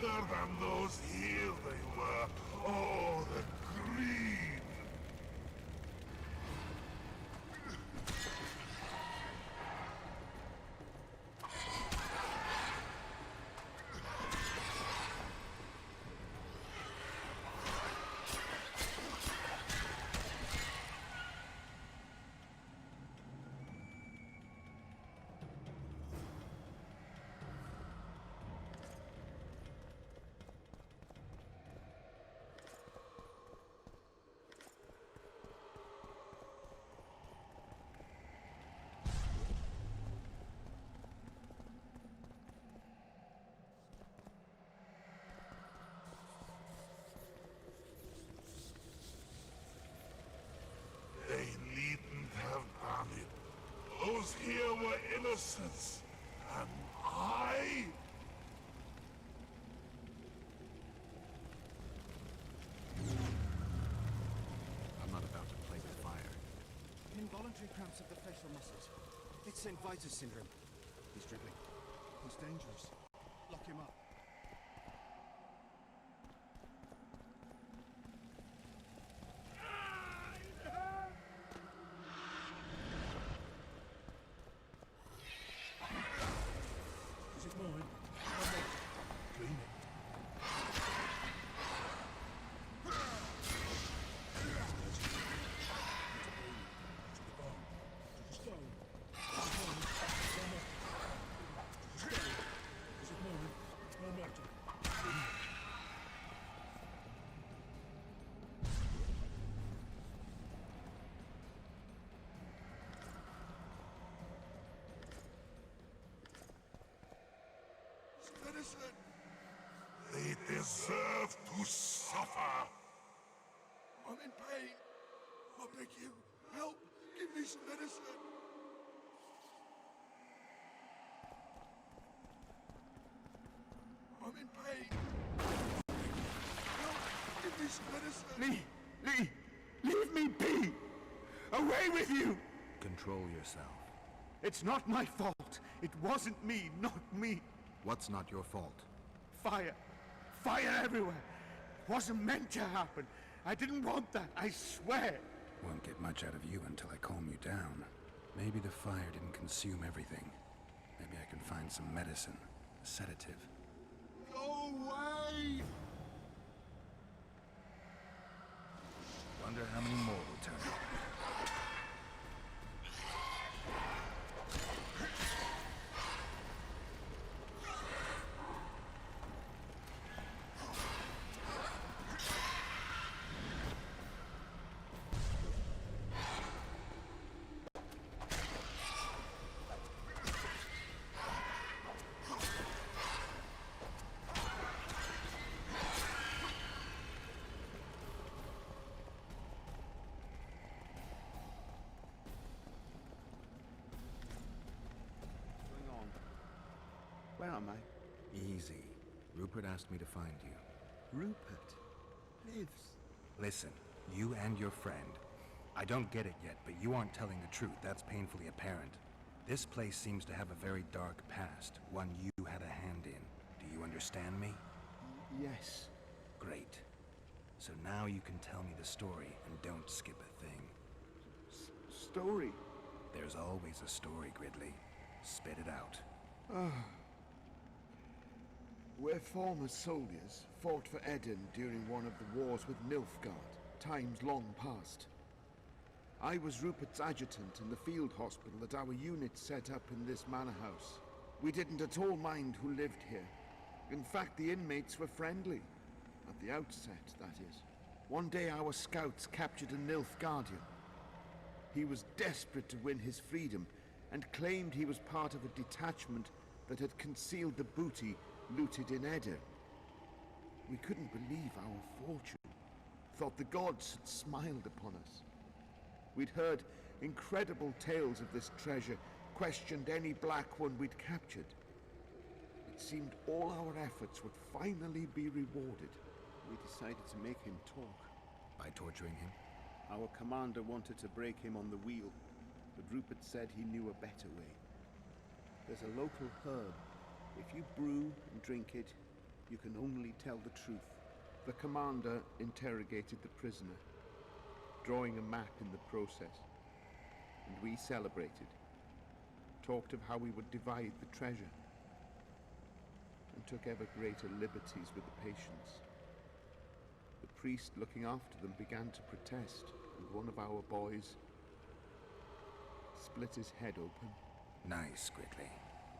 wilder than those here they were. Oh, the greed! They needn't have done it. Those here were innocents, and I... I'm not about to play with fire. Involuntary cramps of the facial muscles. It's St. Vitus syndrome. He's dribbling. He's dangerous. Lock him up. Is it mine? Clean it. Medicine! They deserve to suffer! I'm in pain. I beg you, help! Give me some medicine! I'm in pain! Help! Give me some medicine! Lee! Leave me be! Away with you! Control yourself. It's not my fault! It wasn't me, not me! What's not your fault? Fire! Fire everywhere! It wasn't meant to happen! I didn't want that, I swear! Won't get much out of you until I calm you down. Maybe the fire didn't consume everything. Maybe I can find some medicine. A sedative. Go away! Wonder how many more will turn up. Where am I? Easy. Rupert asked me to find you. Rupert lives. Listen, you and your friend. I don't get it yet, but you aren't telling the truth. That's painfully apparent. This place seems to have a very dark past, one you had a hand in. Do you understand me? Yes. Great. So now you can tell me the story and don't skip a thing. Story? There's always a story, Gridley. Spit it out. We're former soldiers, fought for Eden during one of the wars with Nilfgaard, times long past. I was Rupert's adjutant in the field hospital that our unit set up in this manor house. We didn't at all mind who lived here. In fact, the inmates were friendly. At the outset, that is. One day our scouts captured a Nilfgaardian. He was desperate to win his freedom and claimed he was part of a detachment that had concealed the booty looted in Eder. We couldn't believe our fortune. Thought the gods had smiled upon us. We'd heard incredible tales of this treasure, questioned any black one we'd captured. It seemed all our efforts would finally be rewarded. We decided to make him talk. By torturing him? Our commander wanted to break him on the wheel, but Rupert said he knew a better way. There's a local herb. If you brew and drink it, You can only tell the truth. The commander interrogated the prisoner, drawing a map in the process. And we celebrated, talked of how we would divide the treasure, and took ever greater liberties with the patients. The priest looking after them began to protest, and one of our boys split his head open. Nice, Gridley.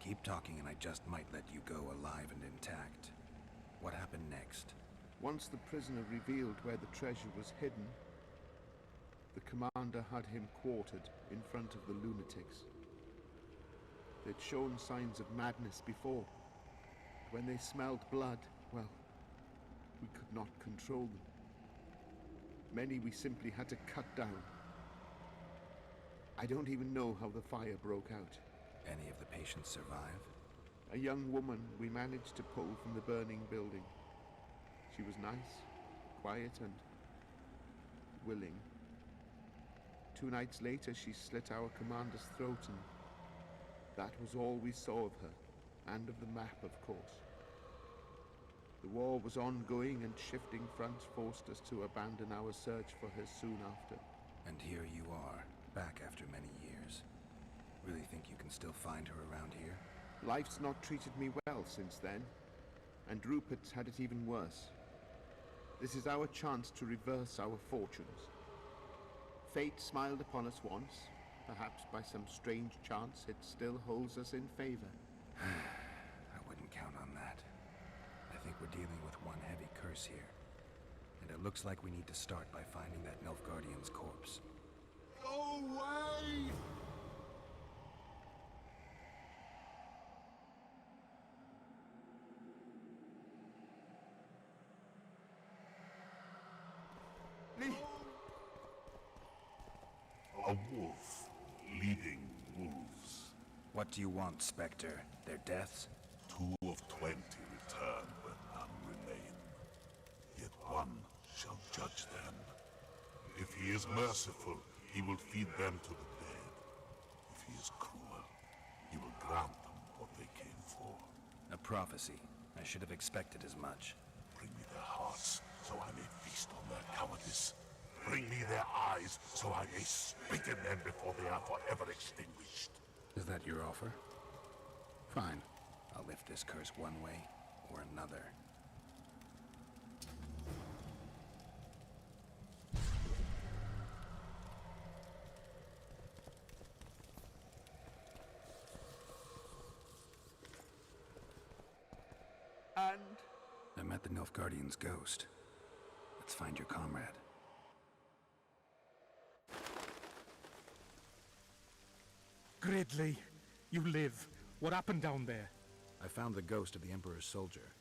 Keep talking and I just might let you go alive and intact. What happened next? Once the prisoner revealed where the treasure was hidden, the commander had him quartered in front of the lunatics. They'd shown signs of madness before. When they smelled blood, well, we could not control them. Many we simply had to cut down. I don't even know how the fire broke out. Any of the patients survive? A young woman we managed to pull from the burning building. She was nice, quiet, and willing. 2 nights later, she slit our commander's throat, and that was all we saw of her, and of the map, of course. The war was ongoing, and shifting fronts forced us to abandon our search for her soon after. And here you are, back after many years. Really think you can still find her around here? Life's not treated me well since then, and Rupert's had it even worse. This is our chance to reverse our fortunes. Fate smiled upon us once. Perhaps by some strange chance it still holds us in favor. I wouldn't count on that. I think we're dealing with one heavy curse here. And it looks like we need to start by finding that Nilfgaardian's corpse. Go away! A wolf leading wolves. What do you want, Spectre? Their deaths? 2 of 20 return, but none remain. Yet one shall judge them. If he is merciful, he will feed them to the dead. If he is cruel, he will grant them what they came for. A prophecy. I should have expected as much. Bring me their hearts, so I may feast on their cowardice. Bring me their eyes, so I may spit in them before they are forever extinguished. Is that your offer? Fine. I'll lift this curse one way or another. And I met the Nilfgaardian's ghost. Let's find your comrade. Gridley, you live. What happened down there? I found the ghost of the Emperor's soldier.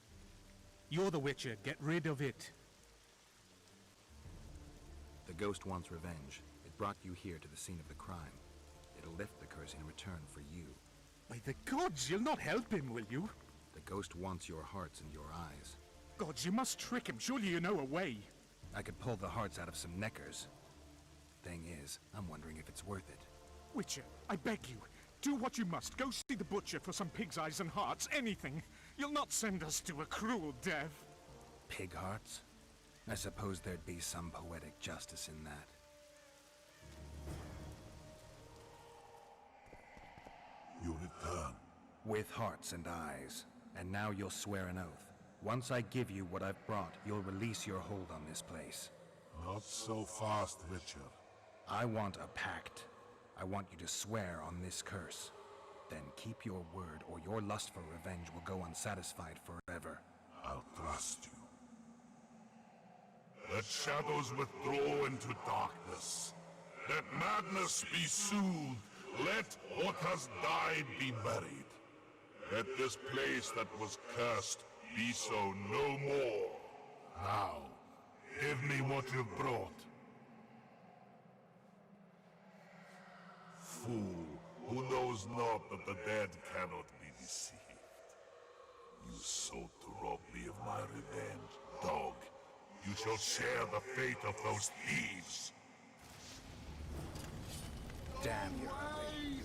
You're the Witcher. Get rid of it. The ghost wants revenge. It brought you here to the scene of the crime. It'll lift the curse in return for you. By the gods, you'll not help him, will you? The ghost wants your hearts and your eyes. Gods, you must trick him. Surely you know a way. I could pull the hearts out of some neckers. Thing is, I'm wondering if it's worth it. Witcher, I beg you, do what you must. Go see the butcher for some pig's eyes and hearts, anything. You'll not send us to a cruel death. Pig hearts? I suppose there'd be some poetic justice in that. You return. With hearts and eyes. And now you'll swear an oath. Once I give you what I've brought, you'll release your hold on this place. Not so fast, Witcher. I want a pact. I want you to swear on this curse. Then keep your word, or your lust for revenge will go unsatisfied forever. I'll trust you. Let shadows withdraw into darkness. Let madness be soothed. Let what has died be buried. Let this place that was cursed be so no more. Now, give me what you've brought. Fool, who knows not that the dead cannot be deceived. You sought to rob me of my revenge, dog. You shall share the fate of those thieves. Damn you, ugly.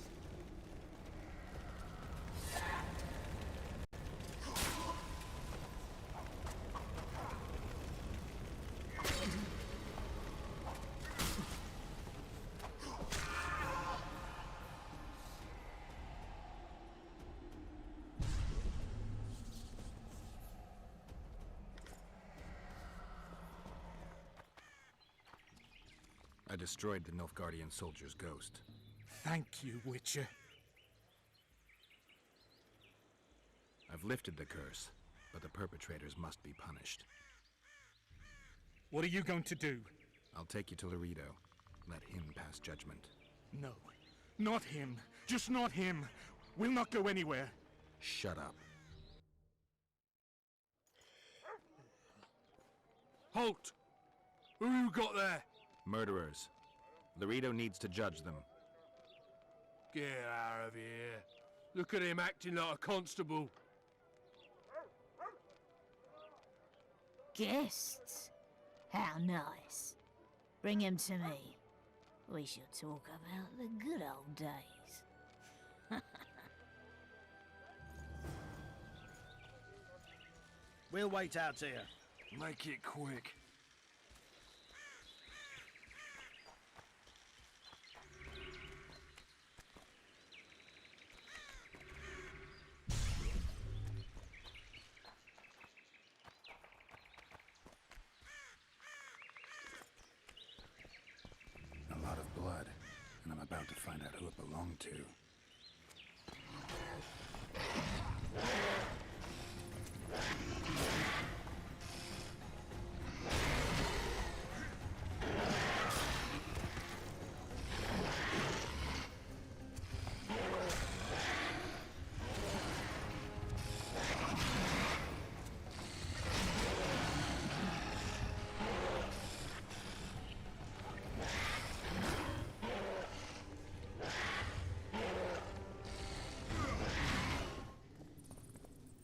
I destroyed the Nilfgaardian soldier's ghost. Thank you, Witcher. I've lifted the curse, but the perpetrators must be punished. What are you going to do? I'll take you to Laredo. Let him pass judgment. No, not him. Just not him. We'll not go anywhere. Shut up. Halt! Who you got there? Murderers. Laredo needs to judge them. Get out of here. Look at him acting like a constable. Guests? How nice. Bring him to me. We shall talk about the good old days. We'll wait out here. Make it quick. A lot of blood, and I'm about to find out who it belonged to.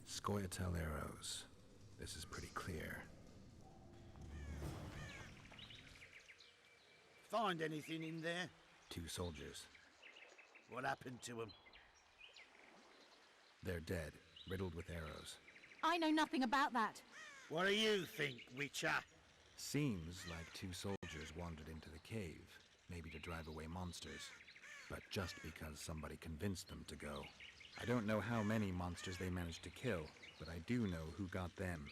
Scoia'tael arrows. This is pretty clear. Find anything in there? 2 soldiers. What happened to them? They're dead, riddled with arrows. I know nothing about that. What do you think, Witcher? Seems like 2 soldiers wandered into the cave, maybe to drive away monsters. But just because somebody convinced them to go. I don't know how many monsters they managed to kill, but I do know who got them.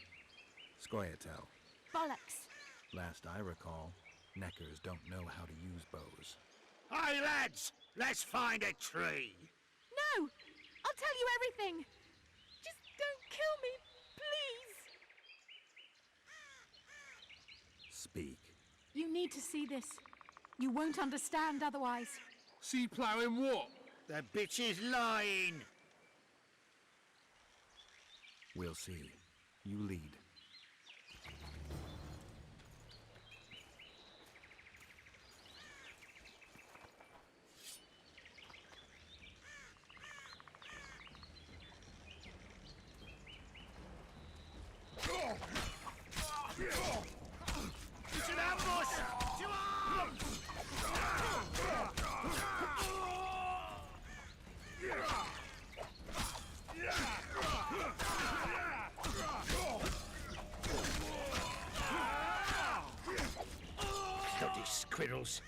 Scoia'tael. Bollocks. Last I recall, Neckers don't know how to use bows. Hey, lads! Let's find a tree! No! I'll tell you everything! Just don't kill me, please! Speak. You need to see this. You won't understand otherwise. See ploughing what? The bitch is lying! We'll see. You lead. To the ambush! To arms! Bloody squirrels.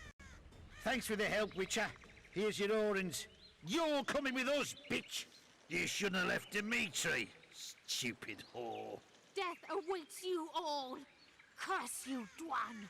Thanks for the help, Witcher. Here's your orange. You're coming with us, bitch! You shouldn't have left Dimitri, stupid whore. Death awaits you all. Curse you, Dwan.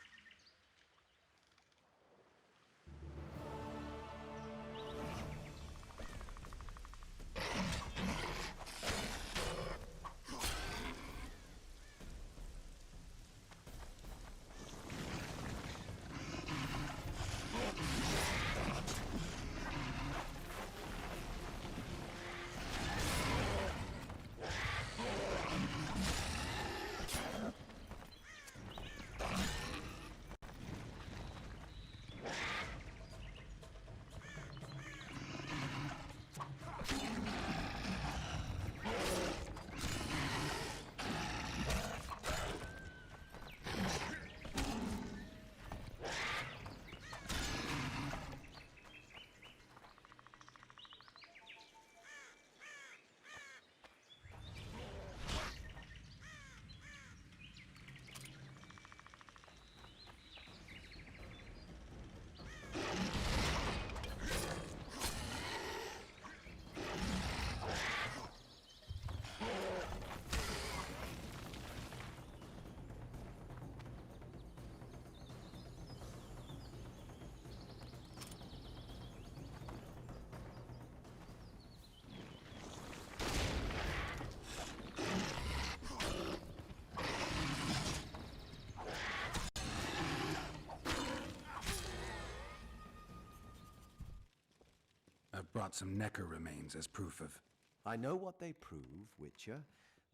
I've brought some Necker remains as proof of... I know what they prove, Witcher.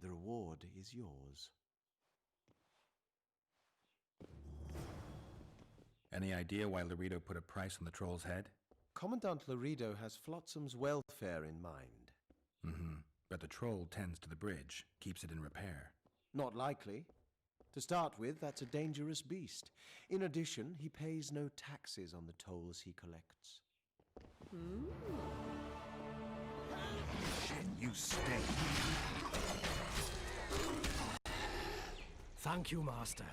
The reward is yours. Any idea why Laredo put a price on the troll's head? Commandant Laredo has Flotsam's welfare in mind. Mm-hmm. But the troll tends to the bridge, keeps it in repair. Not likely. To start with, that's a dangerous beast. In addition, he pays no taxes on the tolls he collects. Shit, you stink. Thank you, Master.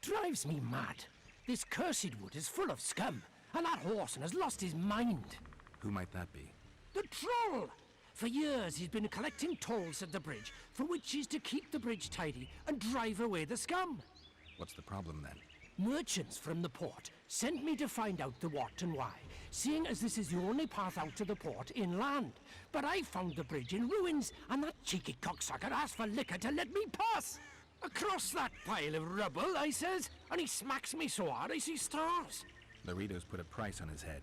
Drives me mad. This cursed wood is full of scum, and that horseman has lost his mind. Who might that be? The troll! For years he's been collecting tolls at the bridge, for which is to keep the bridge tidy and drive away the scum. What's the problem then? Merchants from the port sent me to find out the what and why, seeing as this is the only path out to the port inland. But I found the bridge in ruins, and that cheeky cocksucker asked for liquor to let me pass. Across that pile of rubble, I says, and he smacks me so hard I see stars. Laredo's put a price on his head.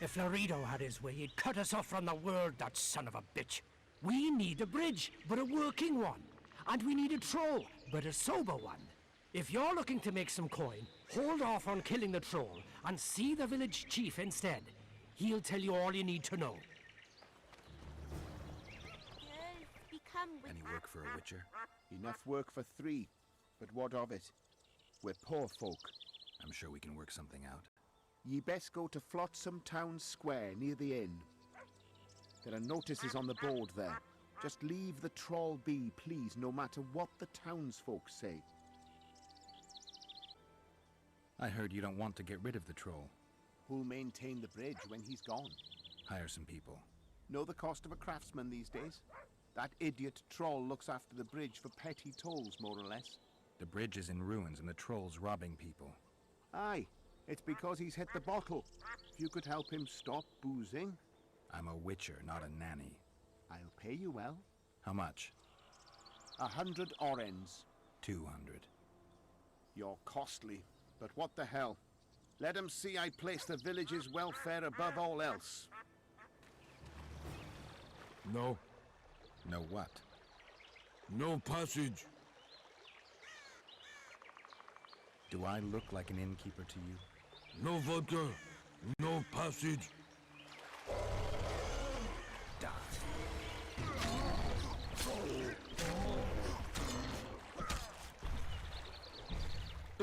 If Laredo had his way, he'd cut us off from the world, that son of a bitch. We need a bridge, but a working one. And we need a troll, but a sober one. If you're looking to make some coin, hold off on killing the troll and see the village chief instead. He'll tell you all you need to know. Any work for a witcher? Enough work for 3, but what of it? We're poor folk. I'm sure we can work something out. Ye best go to Flotsam Town Square near the inn. There are notices on the board there. Just leave the troll be, please, no matter what the townsfolk say. I heard you don't want to get rid of the troll. Who'll maintain the bridge when he's gone? Hire some people. Know the cost of a craftsman these days? That idiot troll looks after the bridge for petty tolls, more or less. The bridge is in ruins and the troll's robbing people. Aye, it's because he's hit the bottle. If you could help him stop boozing... I'm a witcher, not a nanny. I'll pay you well. How much? 100 orens. 200. You're costly, but what the hell? Let 'em see I place the village's welfare above all else. No. No what? No passage. Do I look like an innkeeper to you? No vodka. No passage. Die.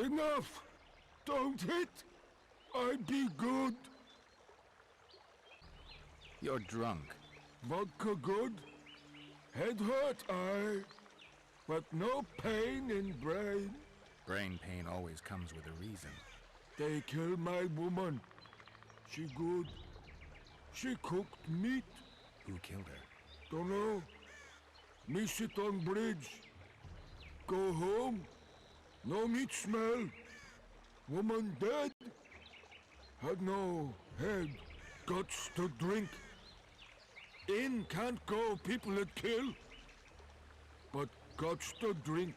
Enough! Don't hit! I be good. You're drunk. Vodka good. Head hurt, aye. But no pain in brain. Brain pain always comes with a reason. They kill my woman. She good. She cooked meat. Who killed her? Dunno. Me sit on bridge. Go home. No meat smell. Woman dead. Had no head. Guts to drink. In can't go, people that kill. But guts to drink.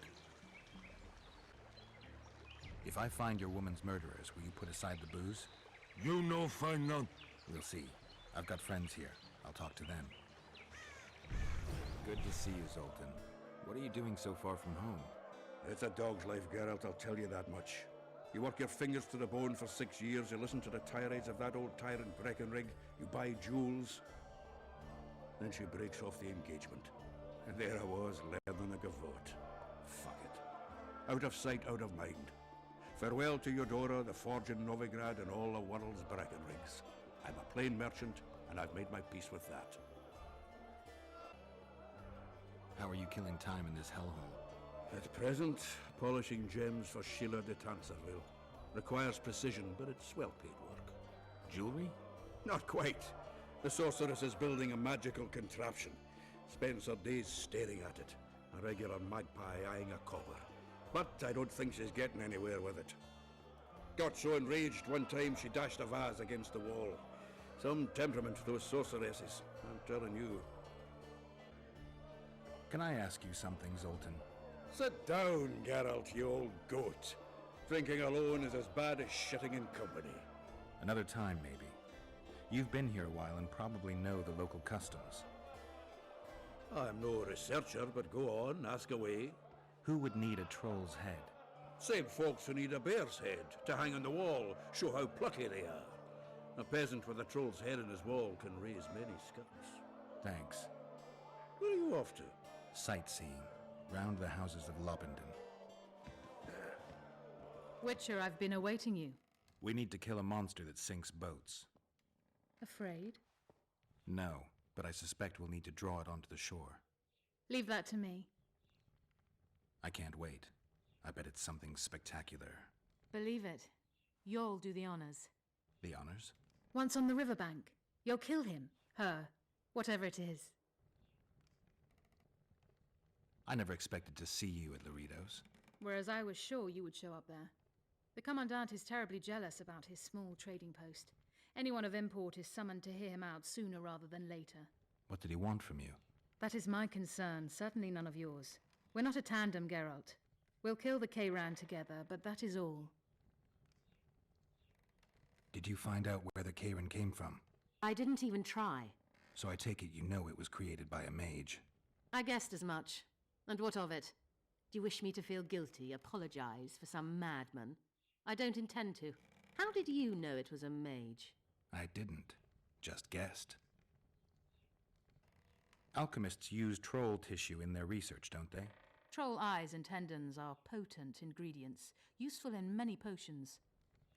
If I find your woman's murderers, will you put aside the booze? You no find none. We'll see. I've got friends here. I'll talk to them. Good to see you, Zoltan. What are you doing so far from home? It's a dog's life, Geralt, I'll tell you that much. You work your fingers to the bone for 6 years, you listen to the tirades of that old tyrant Breckenrig, you buy jewels. Then she breaks off the engagement. And there I was, learning a gavotte. Fuck it. Out of sight, out of mind. Farewell to Eudora, the forge in Novigrad, and all the world's Breckenrigs. I'm a plain merchant, and I've made my peace with that. How are you killing time in this hellhole? At present, polishing gems for Sheila de Tanserville. Requires precision, but it's well-paid work. Jewelry? Not quite. The sorceress is building a magical contraption. Spends her days staring at it. A regular magpie eyeing a copper. But I don't think she's getting anywhere with it. Got so enraged one time she dashed a vase against the wall. Some temperament, those sorceresses, I'm telling you. Can I ask you something, Zoltan? Sit down, Geralt, you old goat. Drinking alone is as bad as shitting in company. Another time, maybe. You've been here a while and probably know the local customs. I'm no researcher, but go on, ask away. Who would need a troll's head? Same folks who need a bear's head to hang on the wall, show how plucky they are. A peasant with a troll's head on his wall can raise many scuds. Thanks. Where are you off to? Sightseeing. Round the houses of Lobendon. Witcher, I've been awaiting you. We need to kill a monster that sinks boats. Afraid? No, but I suspect we'll need to draw it onto the shore. Leave that to me. I can't wait. I bet it's something spectacular. Believe it. You'll do the honors. The honors? Once on the riverbank, you'll kill him, her, whatever it is. I never expected to see you at Laredo's. Whereas I was sure you would show up there. The Commandant is terribly jealous about his small trading post. Anyone of import is summoned to hear him out sooner rather than later. What did he want from you? That is my concern, certainly none of yours. We're not a tandem, Geralt. We'll kill the Kayran together, but that is all. Did you find out where the Kayran came from? I didn't even try. So I take it you know it was created by a mage. I guessed as much. And what of it? Do you wish me to feel guilty, apologize for some madman? I don't intend to. How did you know it was a mage? I didn't. Just guessed. Alchemists use troll tissue in their research, don't they? Troll eyes and tendons are potent ingredients, useful in many potions.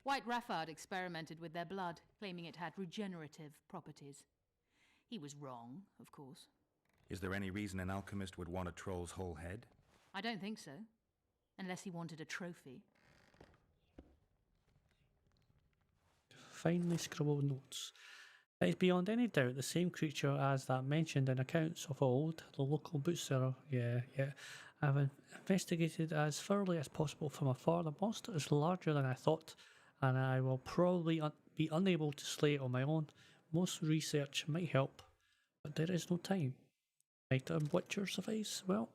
White Raffard experimented with their blood, claiming it had regenerative properties. He was wrong, of course. Is there any reason an alchemist would want a troll's whole head? I don't think so. Unless he wanted a trophy. Finely scribbled notes. It is beyond any doubt the same creature as that mentioned in accounts of old, the local bootseller. Yeah. I've investigated as thoroughly as possible from afar. The monster is larger than I thought, and I will probably be unable to slay it on my own. Most research might help, but there is no time. Might a butcher suffice? Well,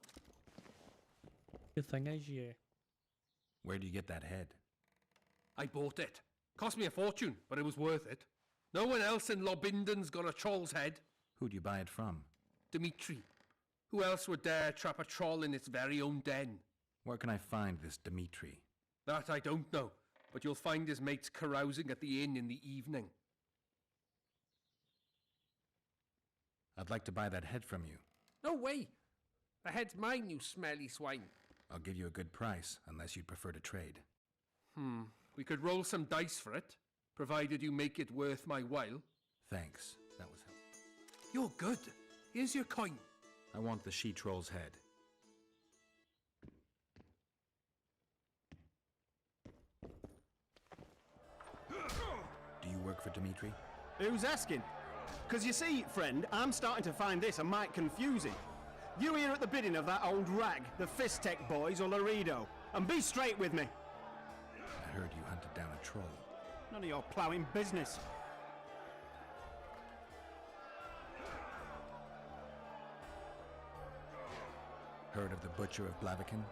the thing is, yeah. Where do you get that head? I bought it. Cost me a fortune, but it was worth it. No one else in Lobinden's got a troll's head. Who'd you buy it from? Dimitri. Who else would dare trap a troll in its very own den? Where can I find this Dimitri? That I don't know, but you'll find his mates carousing at the inn in the evening. I'd like to buy that head from you. No way! The head's mine, you smelly swine. I'll give you a good price, unless you'd prefer to trade. We could roll some dice for it, provided you make it worth my while. Thanks. That was helpful. You're good. Here's your coin. I want the she-troll's head. Do you work for Dimitri? Who's asking? Because you see, friend, I'm starting to find this a mite confusing. You here at the bidding of that old rag, the Fistech boys or Laredo, and be straight with me. I heard you hunted down a troll. None of your ploughing business. Heard of the Butcher of Blaviken?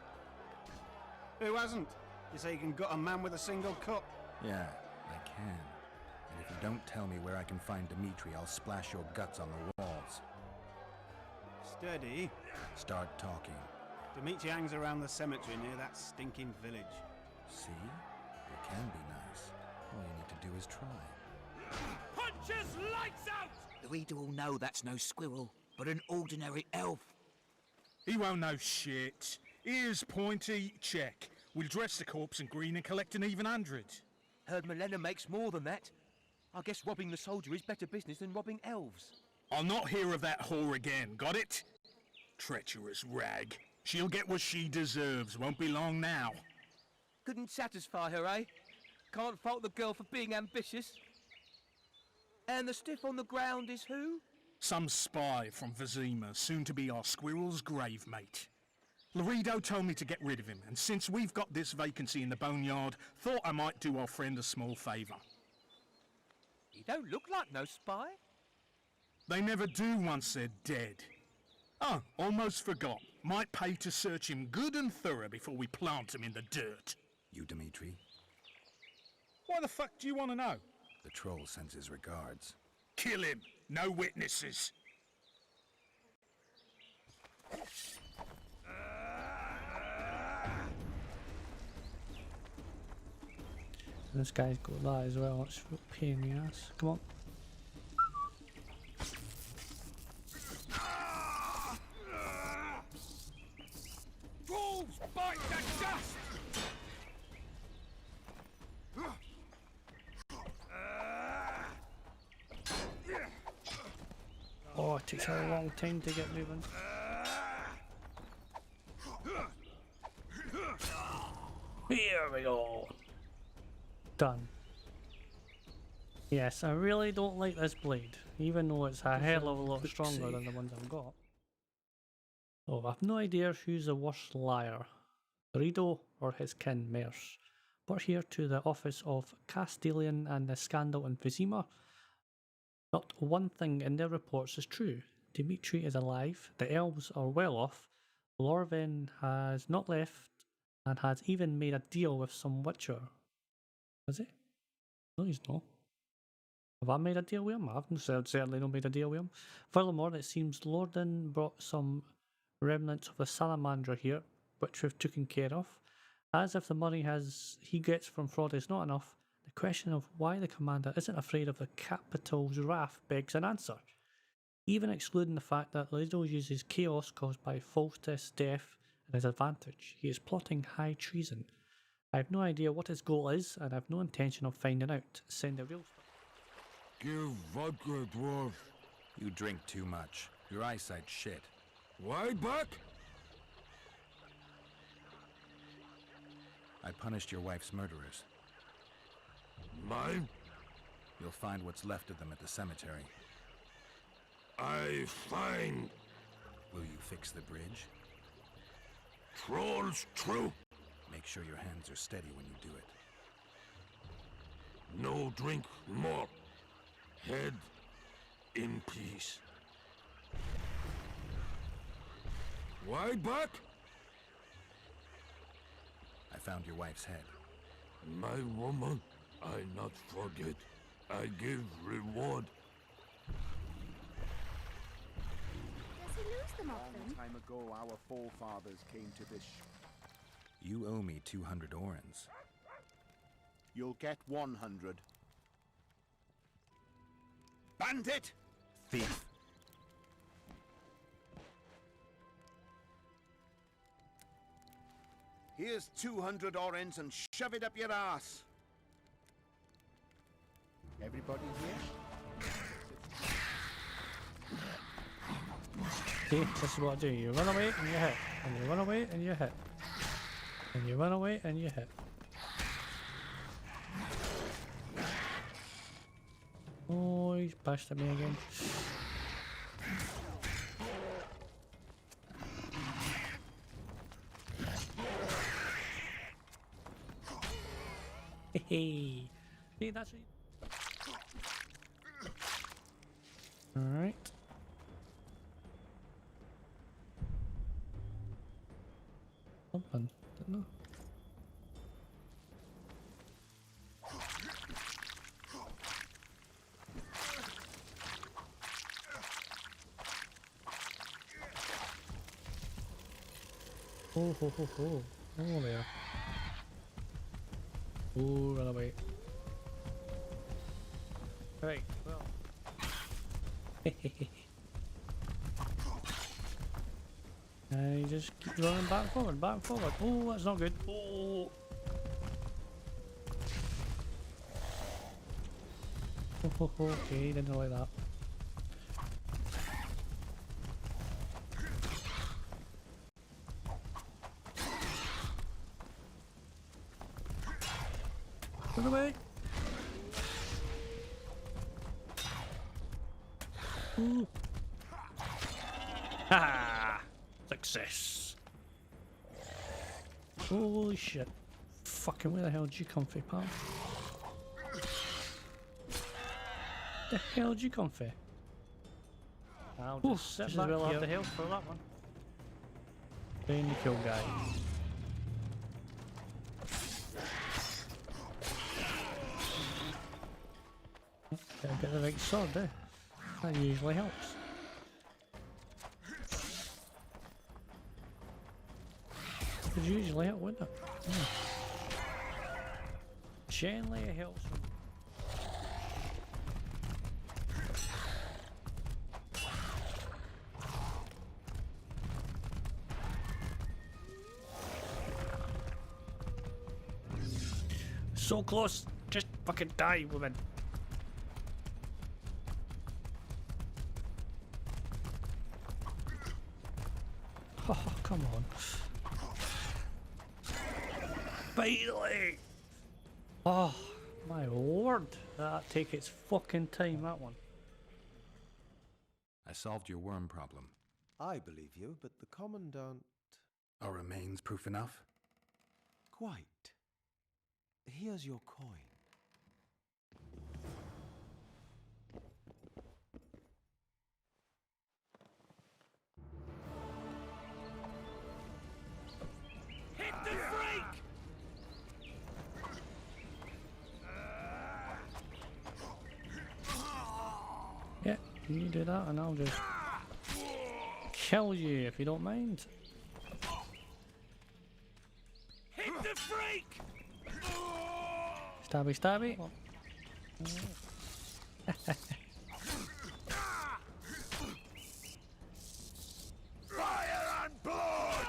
Who hasn't? You say you can gut a man with a single cut? Yeah, I can. And if you don't tell me where I can find Dimitri, I'll splash your guts on the walls. Steady. Start talking. Dimitri hangs around the cemetery near that stinking village. See? You can be nice. All you need to do is try. Punch his lights out! The reader will know that's no squirrel, but an ordinary elf. He won't know shit. Here's Pointy, check. We'll dress the corpse in green and collect an even 100. Heard Milena makes more than that. I guess robbing the soldier is better business than robbing elves. I'll not hear of that whore again, got it? Treacherous rag. She'll get what she deserves, won't be long now. Couldn't satisfy her, eh? Can't fault the girl for being ambitious. And the stiff on the ground is who? Some spy from Vizima, soon to be our squirrel's grave mate. Laredo told me to get rid of him, and since we've got this vacancy in the boneyard, thought I might do our friend a small favour. He don't look like no spy. They never do once they're dead. Oh, almost forgot. Might pay to search him good and thorough before we plant him in the dirt. You, Dimitri? Why the fuck do you want to know? The troll sends his regards. Kill him. No witnesses. This guy's got that as well. It's a pain in the ass. Come on. Wolves bite the dust! Oh, it takes a long time to get moving. Here we go. Done. Yes, I really don't like this blade, even though it's a hell of a lot stronger than the ones I've got. Oh, I've no idea who's the worst liar, Rido or his kin Merce. But here to the office of Castellan and the scandal in Vizima. Not one thing in their reports is true. Dimitri is alive, the elves are well off, Lorvin has not left, and has even made a deal with some witcher. Has he? No, he's not. Have I made a deal with him? I've certainly not made a deal with him. Furthermore, it seems Lorden brought some remnants of the salamander here, which we've taken care of. As if the money he gets from fraud is not enough, the question of why the commander isn't afraid of the capital's wrath begs an answer. Even excluding the fact that Lido uses chaos caused by Faustus' death at his advantage, he is plotting high treason. I have no idea what his goal is, and I have no intention of finding out. Send the real stuff. Give vodka, dwarf. You drink too much. Your eyesight's shit. Why, Buck? I punished your wife's murderers. Mine? You'll find what's left of them at the cemetery. I find... Will you fix the bridge? Trolls true. Make sure your hands are steady when you do it. No drink more. Head in peace. Why, Buck? I found your wife's head. My woman, I not forget. I give reward. Does he lose them often? Long time ago, our forefathers came to this. You owe me 200 orens. You'll get 100. Bandit! Thief! Here's 200 orens and shove it up your ass. Everybody here? See, this is what I do. You run away and you hit. And you run away and you hit. And you run away and you hit. Oh, he's bashed at me again. Hey, see, that's it. Alright. Open. Don't know. Oh, ho, ho, ho. Oh, there. Oh, run away. Right, well. I just keep running back and forward, back and forward. Oh, that's not good. Oh. Oh, ho, ho. Okay, didn't like that. Run away! Ooh. Ha! Success! Holy shit. Fucking where the hell did you come from, pal? The hell did you come from? I'll just sit back here. Have the health for that one. Then you kill guy. Gotta get the right sword, eh? That usually helps. It usually help, wouldn't it? Yeah. Generally it helps. So close! Just fucking die, woman! Oh, come on. Finally! Oh, my lord. That take its fucking time, that one. I solved your worm problem. I believe you, but the Commandant... Are remains proof enough? Quite. Here's your coin. Hit the freak! Yeah, you do that and I'll just kill you if you don't mind. Hit the freak! Stabby, stabby. Fire and blood!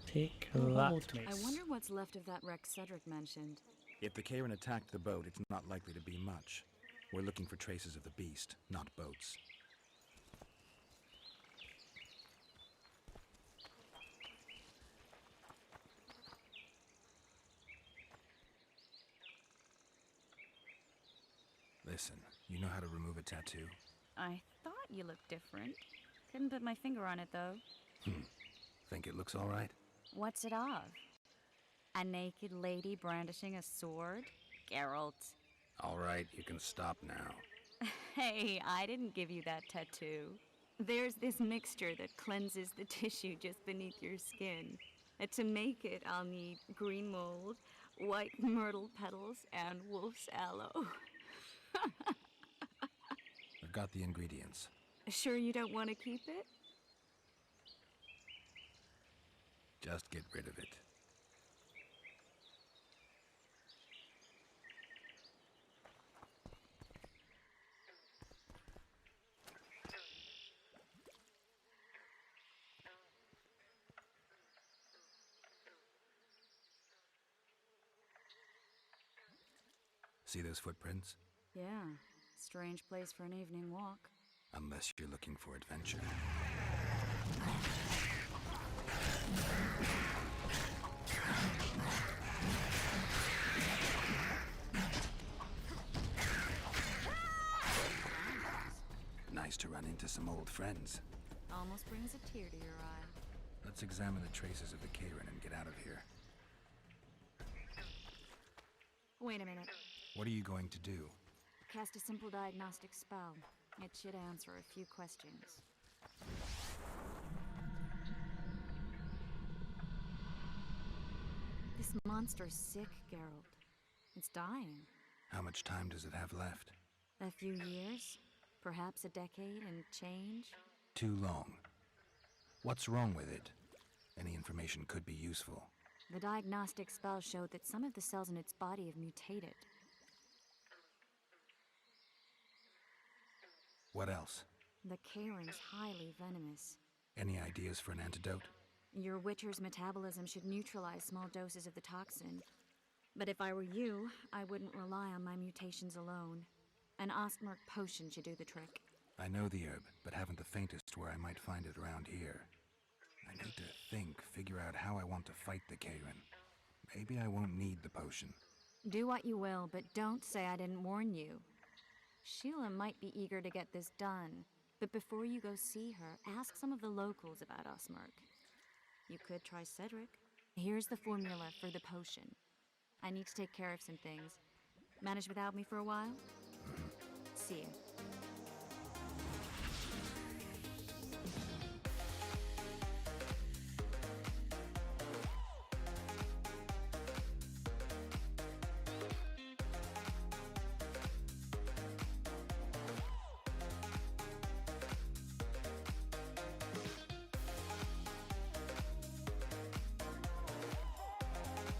Take that, mates. I wonder what's left of that wreck Cedric mentioned. If the Karen attacked the boat, it's not likely to be much. We're looking for traces of the beast, not boats. Listen, you know how to remove a tattoo? I thought you looked different. Couldn't put my finger on it, though. Think it looks all right? What's it of? A naked lady brandishing a sword? Geralt. All right, you can stop now. Hey, I didn't give you that tattoo. There's this mixture that cleanses the tissue just beneath your skin. To make it, I'll need green mold, white myrtle petals, and wolf's aloe. I've got the ingredients. Sure you don't want to keep it? Just get rid of it. See those footprints? Yeah, strange place for an evening walk. Unless you're looking for adventure. Nice to run into some old friends. Almost brings a tear to your eye. Let's examine the traces of the Karen and get out of here. Wait a minute. What are you going to do? Cast a simple diagnostic spell. It should answer a few questions. This monster's sick, Geralt. It's dying. How much time does it have left? A few years? Perhaps a decade and change? Too long. What's wrong with it? Any information could be useful. The diagnostic spell showed that some of the cells in its body have mutated. What else? The Karen's highly venomous. Any ideas for an antidote? Your Witcher's metabolism should neutralize small doses of the toxin. But if I were you, I wouldn't rely on my mutations alone. An Ostmark potion should do the trick. I know the herb, but haven't the faintest where I might find it around here. I need to think, figure out how I want to fight the Karen. Maybe I won't need the potion. Do what you will, but don't say I didn't warn you. Sheila might be eager to get this done, but before you go see her, ask some of the locals about Ostmark. You could try Cedric. Here's the formula for the potion. I need to take care of some things. Manage without me for a while? See you.